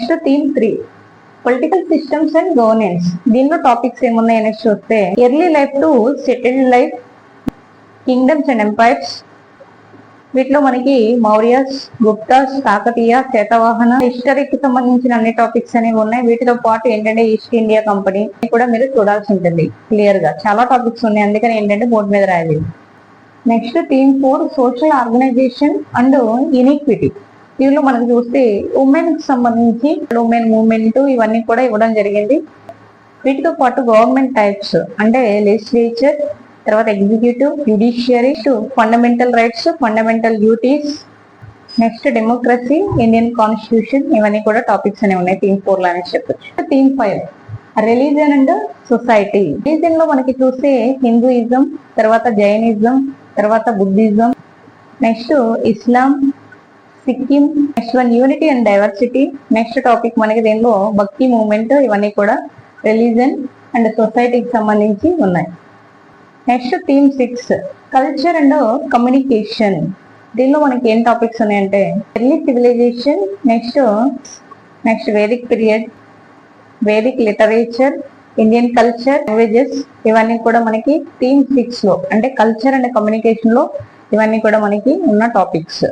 Next theme 3 political systems and governance. దీనిలో topics ఏమున్నాయి next చూస్తే early life to settled life, kingdoms and empires. వీటిలో మనకి మౌర్యస్, గుప్తాస్, కాకతీయ, శాతవాహన, హిస్టరీకి సంబంధించిన అన్ని టాపిక్స్ అనేవి ఉన్నాయి. వీటితో పాటు ఏంటంటే ఈస్ట్ ఇండియా కంపెనీ కూడా మీరు చూడాల్సి ఉంటుంది క్లియర్ గా. చాలా టాపిక్స్ ఉన్నాయి, అందుకని ఏంటంటే బోర్డు మీద రాయాలి. Next theme 4 social organization and inequity. దీనిలో మనకు చూస్తే ఉమెన్ కి సంబంధించి ఉమెన్ మూవ్మెంట్ ఇవన్నీ కూడా ఇవ్వడం జరిగింది. వీటితో పాటు గవర్నమెంట్ టైప్స్ అంటే లెజిస్లేచర్, తర్వాత executive, judiciary, fundamental rights, fundamental duties, next democracy, Indian constitution, ఇవన్నీ కూడా టాపిక్స్ అనేవి ఉన్నాయి థీమ్ 4 లో అని చెప్పొచ్చు. Theme 5 religion and society. Religion లో మనకి చూస్తే హిందూయిజం, తర్వాత జైనిజం, తర్వాత Buddhism, next Islam, Sikkim, next one unity and diversity. Next topic మనకి దీనిలో భక్తి మూవ్మెంట్, ఇవన్నీ కూడా రిలీజియన్ అండ్ సొసైటీకి సంబంధించి ఉన్నాయి. Next theme 6 culture and communication. దీనిలో మనకి ఏం టాపిక్స్ ఉన్నాయంటే early civilization, next Vedic period, Vedic literature, Indian culture, languages, ఇవన్నీ కూడా మనకి థీమ్ 6 లో అంటే కల్చర్ అండ్ కమ్యూనికేషన్ లో ఇవన్నీ కూడా మనకి ఉన్న టాపిక్స్.